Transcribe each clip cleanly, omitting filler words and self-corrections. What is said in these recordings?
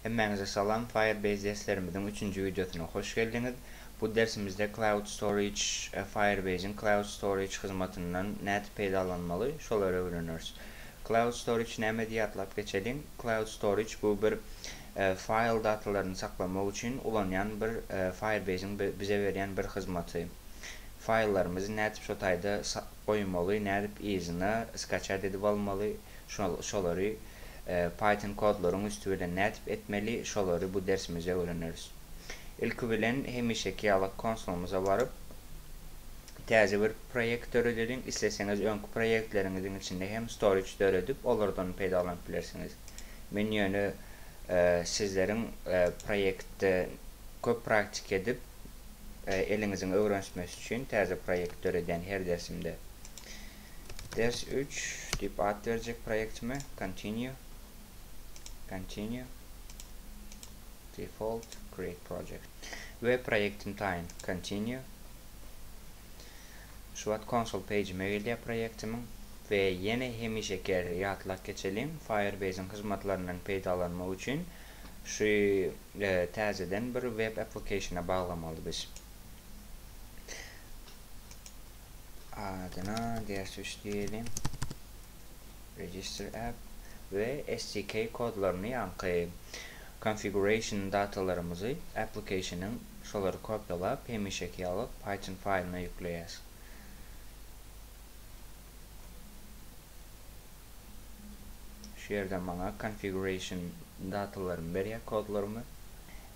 Hemmenize salam. Firebase derslerimizin 3. videosuna hoş geldiniz. Bu dersimizde Cloud Storage, Firebase'in Cloud Storage hizmetinden net paydalanmalı, şoları öğreniyoruz. Cloud Storage näme diye atlap geçelim. Cloud Storage bu bir file datalarını saklamak için ulanyan bir Firebase'in bize veren bir hizmeti. File'larımızı netip şotayda koymalı, netip izine skaçar edip almalı, şoları Python kodların üstüne netip etmeli, şoları bu dersimizde öğreniriz. İlk bilen hemişeki alak konsolumuza varıp təzə bir proyekt öğrenelim. İsteseniz önkü proyektlerinizin içinde hem storage öğrenip onlardan paydalanıp bilirsiniz. Men yönü sizlerin proyekte köp praktik edip elinizin öğrenmesi için təzə proyekt öğreden her dersimde. Ders 3 deyip ad verecek proyektime. Continue. Default. Create project. Ve proyektim time. Continue. Şu an console page'ime geliyor projektimin. Ve yine hemişeki atlak geçelim. Firebase'in hizmetlerinden paydalanmak için şu təzədən bir web application'a bağlamalı biz. Adına ders 3 diyelim. Register app ve SDK kodlarını yankı configuration datalarımızı application'ın şoları kopyalayıp hemişeki alıp Python file'ına yükleyeceğiz. Şu yerden bana configuration datalarımı veriyor, kodlarımı.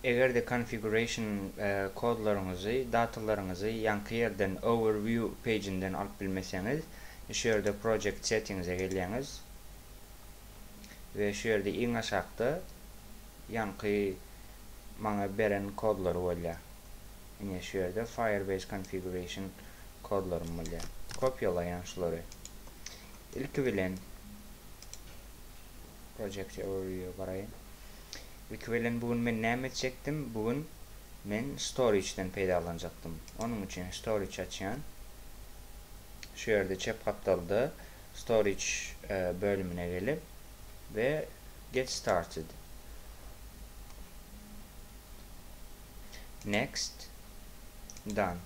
Eğer de configuration kodlarınızı, datalarınızı yankı yerden overview page'inden alıp bilmeseniz, şu yerde project settings'e geliyorsunuz ve şu yerde en aşağıda yankı bana veren kodları oluyor. Yine şu yerde Firebase configuration kodlarım oluyor. Kopyalayan şuları. İlk bilen project overview varayım. İlk bilen bugün ben ne edecektim? Bugün ben storage'den paydalanacaktım. Onun için storage açan şu yerde CapCutal'da storage bölümüne gelip ve get started. Next. Done.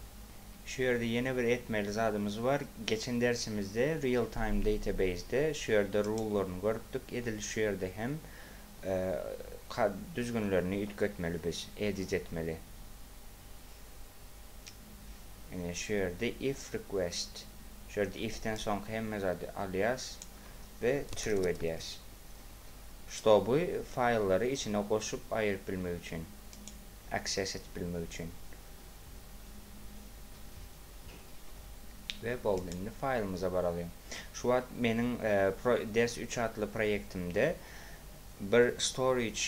Şu yerde yeni bir etmeli zadımız var. Geçen dersimizde real time database'de şu yerde rule'larını gördük. Edil şu yerde hem düzgünlerini ilk etmeli biz. Edit etmeli. Yani şu yerde if request. Şu yerde if'ten sonra hem mezadı alıyaz ve true ediyaz. İşte bu file'ları içine koşup ayırıp bilmek için. Access et bilmek için. Ve boldenli file'ımıza varalım. Şu an benim ders 3 adlı projektimde bir storage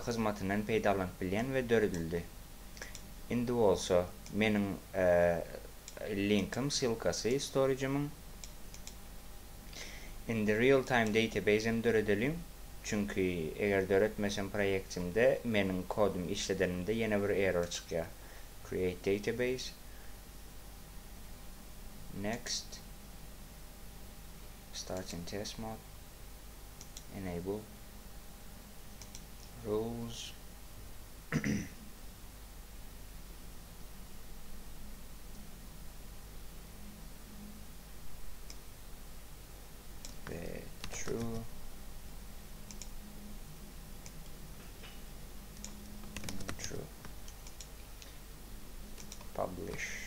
hizmetinden paydalanıp bilen ve dördüldü. Indi olsa benim linkim silkası storage'ımın in the real time database'im döredelim. Çünkü eğer döretmesem projektimde benim kodum işledenimde yine bir error çıkıyor. Create database. Next. Start in test mode. Enable. Rules. Ve true. True. Publish.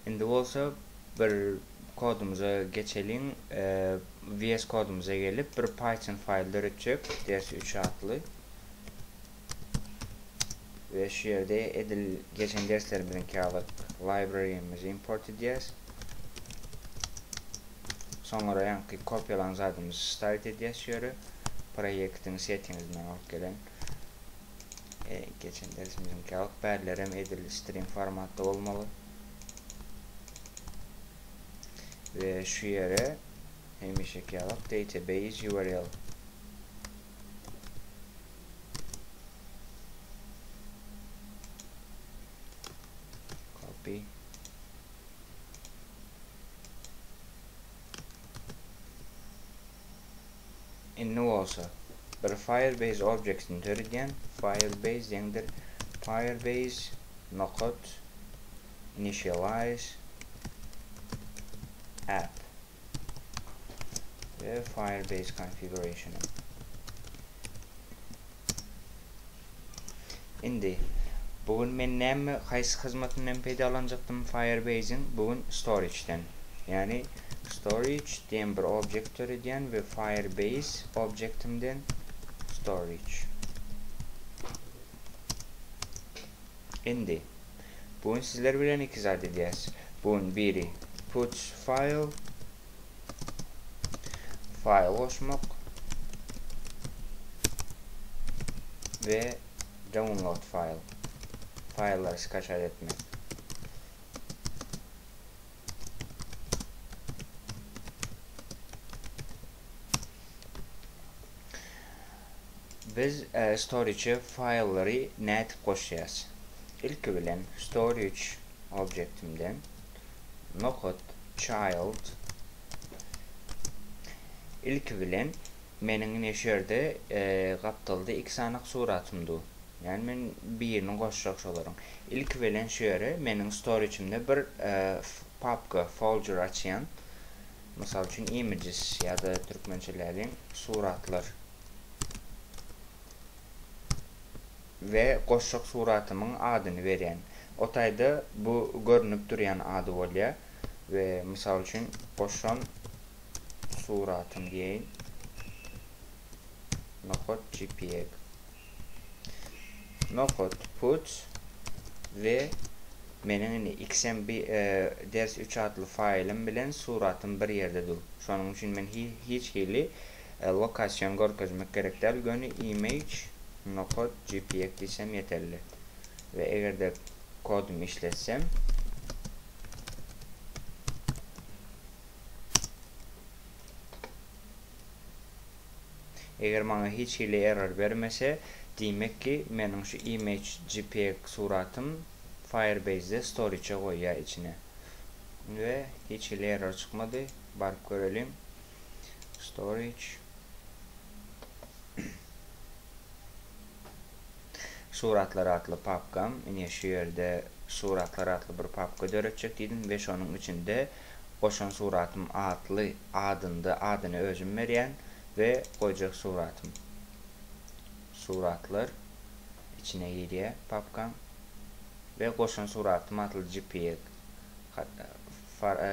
Şimdi olsa bir kodumuza geçelim. VS kodumuza gelip bir Python file üretecek. Ders 3 adlı. Ve şu yerde geçen derslerimizin alıp library'imizi import edeceğiz. Sonra yankı kopyalan zadımızı start edeceğiz şu yere. Projektin settings'inden alıp gelen. Geçen dersimizin alıp belirlerim edil string formatta olmalı. Ve şu yere hemişeki alıp database URL copy Inni olsa bir Firebase object'ini törüdyen Firebase dengdir Firebase nokot initialize app ve Firebase configuration'ı. Indi bugün men näme haýsy hyzmatynyň peýdalanjakdym Firebase'in bugün storage'den. Yani storage diýen bir object türedýän ve Firebase objectimden storage. Indi bugün sizler bilen iki zat edýäs. Bugün biri puts file açmak ve download file'ları skaçar etmek. Biz storage'e file'ları näet goşýas. İlki bilen storage objectimden nokot child ilki bilen meniň neşerde gapdalda iki sanyk suratymdy. Yani men birini goşjak şolaryň. İlki bilen şöyle meniň storage'imde bir papka folder açýan. Mysal üçin images ya da türkmençeläriň suratlar ve goşjak suratymyň adyny berýän. Otaýda bu görünüp durýan ady bolýar ve mysal üçin goşan suratym diýeýin. Nokot JPEG. Nokot put ve meniň XMB ders 3 adly faýlym bilen suratym bir ýerde dur. Şonuň üçin men hiç hili lokasiýon görkezmek gerek däl. Göni image nokot JPEG diýsem ýeterli. Ve egerde kodumu işletsem eger maňa hiç hili error bermese diýmek ki meniň şu image JPEG suratym Firebase'de storage'a goýýar içine. Ve hiç hili error çykmady. Baryp görelim. Storage suratlar adlı papkam. Ine şu ýerde suratlar adlı bir papka döretjek diýdim ve şonuň içinde goşan suratym adly adyny özüm berýän ve goýjak suratym. Suratlar içine girýär papkam ve goşan suratym adly JPEG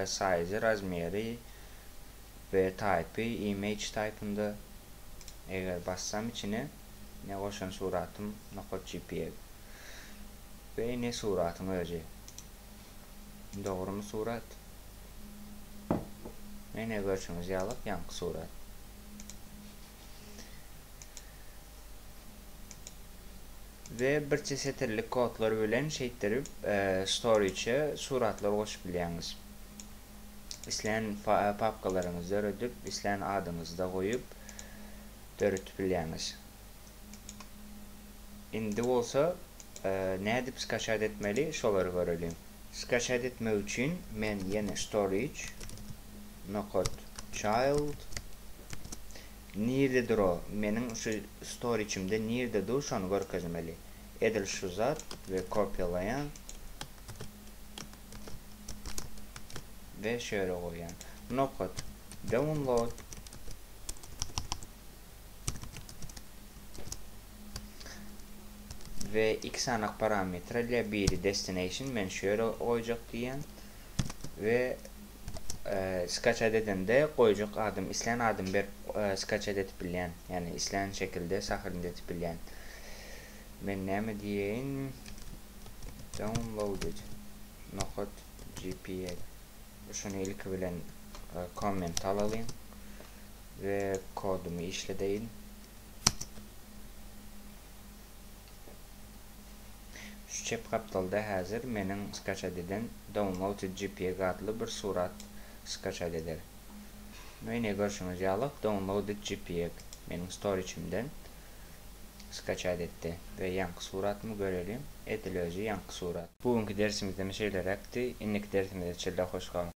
size, razmeri ve type'i image type'ında eger bassam içine ne goşan suratym nokot JPEG ve ne suratym öje. Dogrymy surat? Mene görüşüňiz ýalyp ýanky surat. Ve birçe setirlik kodlar bilen şeýtleri storage'e suratlar goşup bilýäňiz. Isleýän papkalaryňyzy döredip, isleýän adyňyzy da goýup döretip bilýäňiz. Indi bolsa nädip skaçat etmeli şolary görelim. Skaçat etmek üçin men ýene storage nokot child nerdedir o? Meniň şu storage'imde nerdedir şonu görkezmeli. Edil şu zat ve kopýalaýan ve şöyle goýan. Nokot download ve iki sanyk parametreler biri destination men şöyle goýjak diýen ve skaçat edende goýjak adym isleýän adym berip skaçat etip bilýän. Yani isleýän şekilde sahyryň etip bilýän. Men näme diýeýin? Downloaded nokot JPEG. Şunu ilki bilen comment alalım ve kodumu işledeýin. Şu çep kaptalda häzir meniň skaçat eden downloaded JPEG adly bir surat skaçat eder. Mene görüşüňiz ýalyp downloaded JPEG meniň storage'imden skaçat etdi ve ýanky suratmy görelim. Edil özü ýanky surat. Bugünkü dersimizde meşelerekdi. Inniki dersimizde çylda hoş kalın.